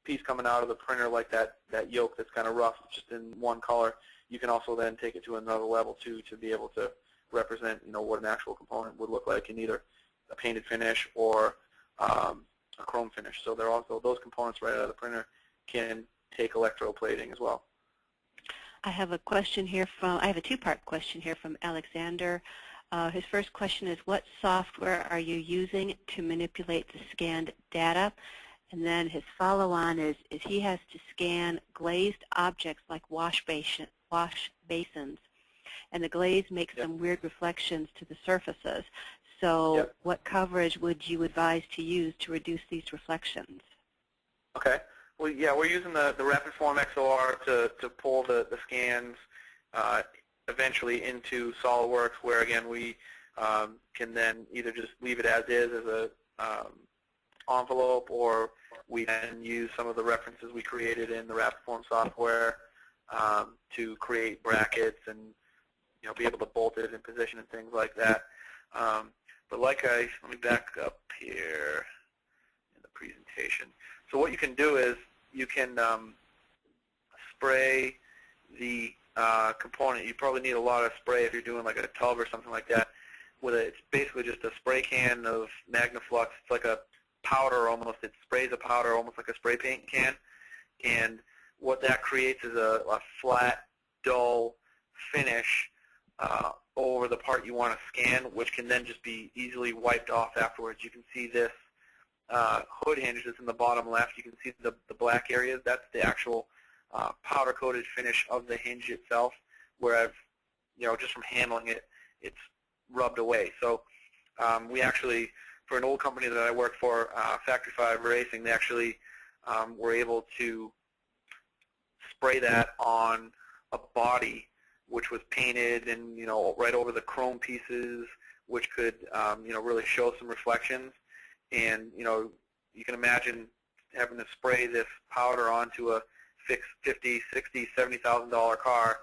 piece coming out of the printer like that yoke that's kind of rough, just in one color. you can also then take it to another level too, to be able to represent, what an actual component would look like in either a painted finish or a chrome finish. So those components right out of the printer can take electroplating as well. I have a two-part question here from Alexander. His first question is, what software are you using to manipulate the scanned data? And then his follow-on is he has to scan glazed objects like wash basins, and the glaze makes some weird reflections to the surfaces. So what coverage would you advise to use to reduce these reflections? Okay. Well, yeah, we're using the RapidForm XOR to pull the scans eventually into SolidWorks, where, again, we can then either just leave it as is as a envelope, or we can use some of the references we created in the RapidForm software to create brackets and be able to bolt it in position and things like that. But let me back up here in the presentation. So what you can do is you can spray the component. You probably need a lot of spray if you're doing like a tub or something like that. It's basically just a spray can of MagnaFlux. It's like a powder almost. It sprays a powder almost like a spray paint can. And what that creates is a flat, dull finish over the part you want to scan, which can then just be easily wiped off afterwards. You can see this hood hinge that's in the bottom left. You can see the black areas. That's the actual powder-coated finish of the hinge itself, where I've, just from handling it, it's rubbed away. So we actually, for an old company that I worked for, Factory 5 Racing, they actually were able to spray that on a body which was painted and, right over the chrome pieces, which could, really show some reflections. And, you can imagine having to spray this powder onto a fixed $50,000, $60,000, $70,000 car,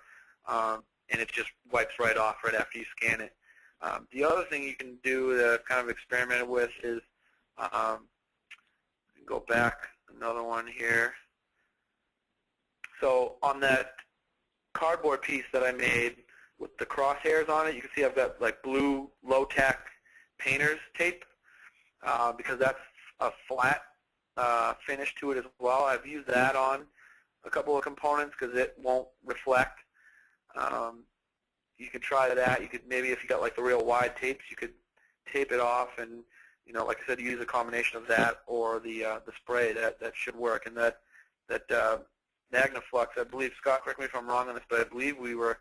and it just wipes right off right after you scan it. The other thing you can do that I've kind of experimented with is, go back another one here. So on that cardboard piece that I made with the crosshairs on it, you can see I've got like blue low-tack painter's tape because that's a flat finish to it as well. I've used that on a couple of components because it won't reflect. You could try that. You could maybe, if you got like the real wide tapes, you could tape it off and, like I said, use a combination of that or the spray. That should work. And that MagnaFlux, I believe, Scott, correct me if I'm wrong on this, but I believe we were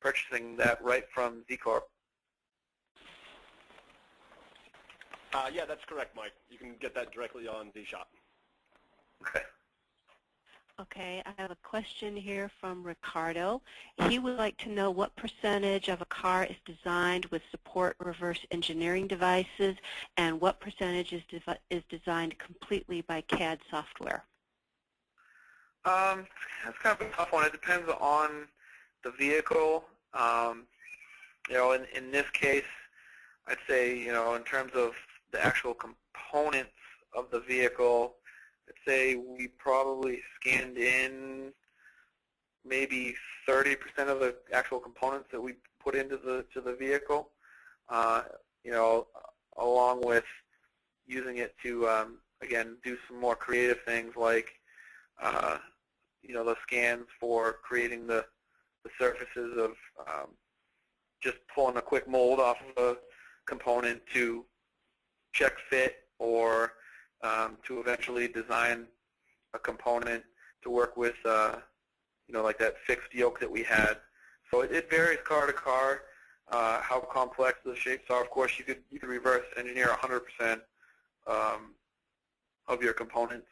purchasing that right from Z-Corp. Yeah, that's correct, Mike. You can get that directly on the shop. Okay. Okay, I have a question here from Ricardo. He would like to know what percentage of a car is designed with support reverse engineering devices and what percentage is designed completely by CAD software. That's kind of a tough one. It depends on the vehicle. In this case, I'd say, in terms of the actual components of the vehicle, I'd say we probably scanned in maybe 30% of the actual components that we put into the vehicle, along with using it to, again, do some more creative things like, the scans for creating the surfaces of just pulling a quick mold off of a component to check fit or to eventually design a component to work with, like that fixed yoke that we had. So it varies car to car how complex the shapes are. Of course, you could reverse engineer 100% of your components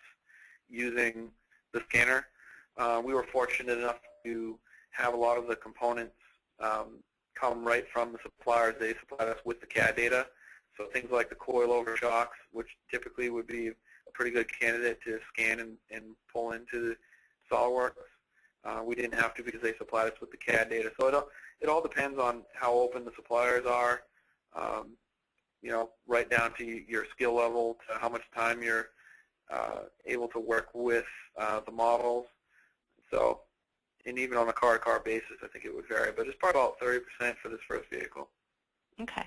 using the scanner. We were fortunate enough to have a lot of the components come right from the suppliers. They supplied us with the CAD data. So things like the coilover shocks, which typically would be a pretty good candidate to scan and pull into SolidWorks. We didn't have to because they supplied us with the CAD data. So it all depends on how open the suppliers are, right down to your skill level, to how much time you're able to work with the models. So and even on a car-to-car basis, I think it would vary, but it's probably about 30% for this first vehicle. Okay.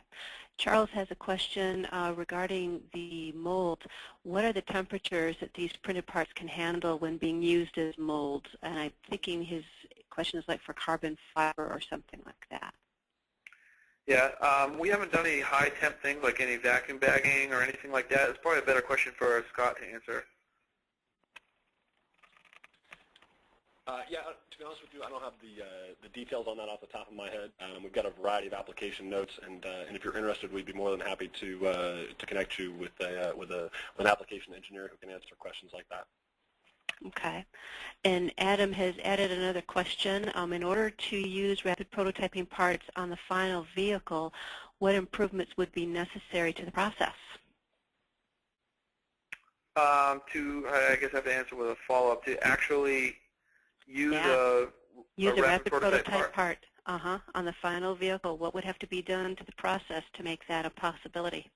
Charles has a question regarding the molds. What are the temperatures that these printed parts can handle when being used as molds? And I'm thinking his question is like for carbon fiber or something like that. Yeah, we haven't done any high temp things like any vacuum bagging or anything like that. It's probably a better question for Scott to answer. Yeah, to be honest with you, I don't have the details on that off the top of my head. We've got a variety of application notes, and if you're interested, we'd be more than happy to connect you with an application engineer who can answer questions like that. Okay. And Adam has added another question. In order to use rapid prototyping parts on the final vehicle, what improvements would be necessary to the process? I guess I have to answer with a follow-up. To actually use a rapid prototype part on the final vehicle, what would have to be done to the process to make that a possibility?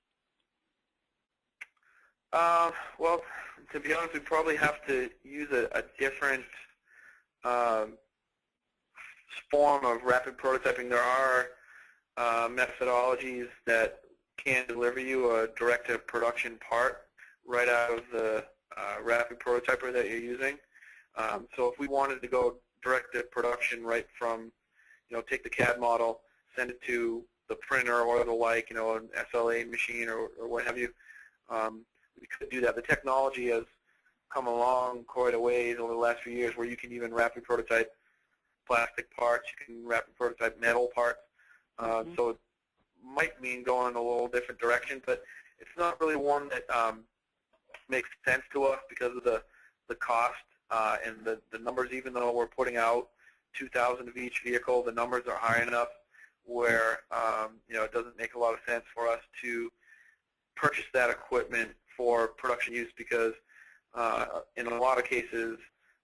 Well, to be honest, we probably have to use a different form of rapid prototyping. There are methodologies that can deliver you a direct-to-production part right out of the rapid prototyper that you're using. So if we wanted to go direct-to-production right from, take the CAD model, send it to the printer or the like, an SLA machine or what have you, we could do that. The technology has come along quite a ways over the last few years where you can even rapid prototype plastic parts, you can rapid prototype metal parts. So it might mean going in a little different direction, but it's not really one that makes sense to us because of the cost and the numbers. Even though we're putting out 2,000 of each vehicle, the numbers are high enough where it doesn't make a lot of sense for us to purchase that equipment for production use, because in a lot of cases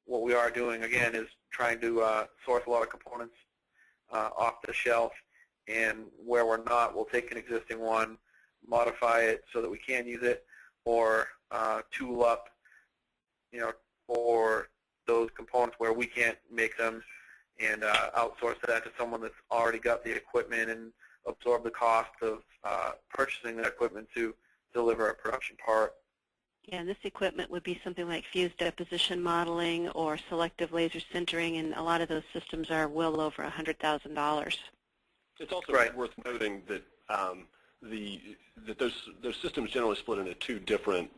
what we are doing, again, is trying to source a lot of components off the shelf, and where we're not, we'll take an existing one, modify it so that we can use it, or tool up for those components where we can't make them, and outsource that to someone that's already got the equipment and absorb the cost of purchasing that equipment to deliver a production part. Yeah, and this equipment would be something like fused deposition modeling or selective laser sintering, and a lot of those systems are well over $100,000. It's also worth noting that those systems generally split into two different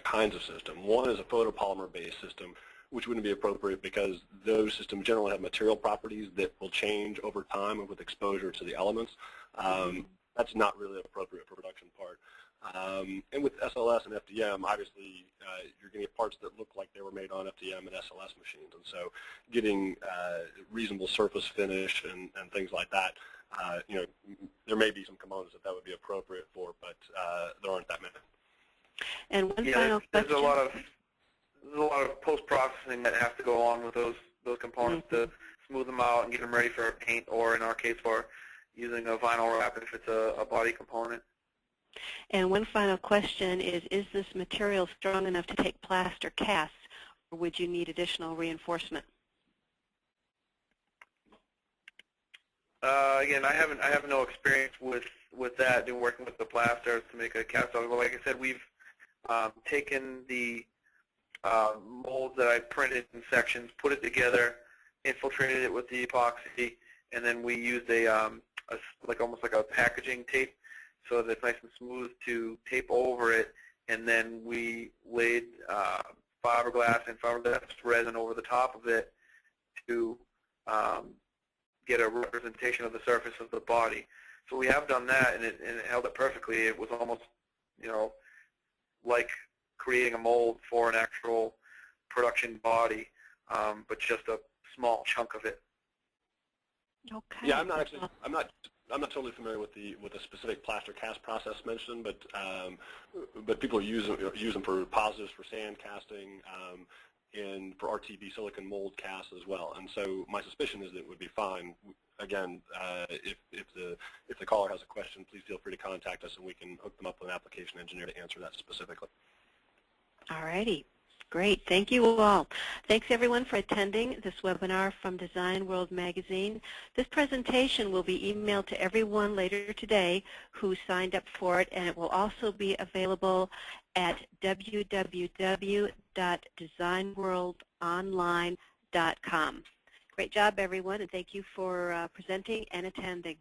kinds of system. One is a photopolymer-based system, which wouldn't be appropriate because those systems generally have material properties that will change over time and with exposure to the elements. That's not really an appropriate for production part. And with SLS and FDM, obviously, you're going to get parts that look like they were made on FDM and SLS machines. And so getting reasonable surface finish and things like that, there may be some components that would be appropriate for, but there aren't that many. And one final question. There's a lot of post-processing that has to go along with those components to smooth them out and get them ready for paint, or in our case for using a vinyl wrap if it's a body component. And one final question is this material strong enough to take plaster casts, or would you need additional reinforcement? Again, I have no experience with that, in working with the plaster to make a cast out. Like I said, we've taken the molds that I printed in sections, put it together, infiltrated it with the epoxy, and then we used almost like a packaging tape so that it's nice and smooth to tape over it, and then we laid fiberglass and fiberglass resin over the top of it to get a representation of the surface of the body. So we have done that, and it held it perfectly. It was almost, like creating a mold for an actual production body, but just a small chunk of it. Okay. Yeah, I'm not totally familiar with the specific plaster cast process mentioned, but people use them for positives for sand casting and for RTB silicon mold casts as well. And so my suspicion is that it would be fine. Again, if the caller has a question, please feel free to contact us, and we can hook them up with an application engineer to answer that specifically. All righty. Great. Thank you all. Thanks, everyone, for attending this webinar from Design World Magazine. This presentation will be emailed to everyone later today who signed up for it, and it will also be available at www.designworldonline.com. Great job, everyone, and thank you for presenting and attending.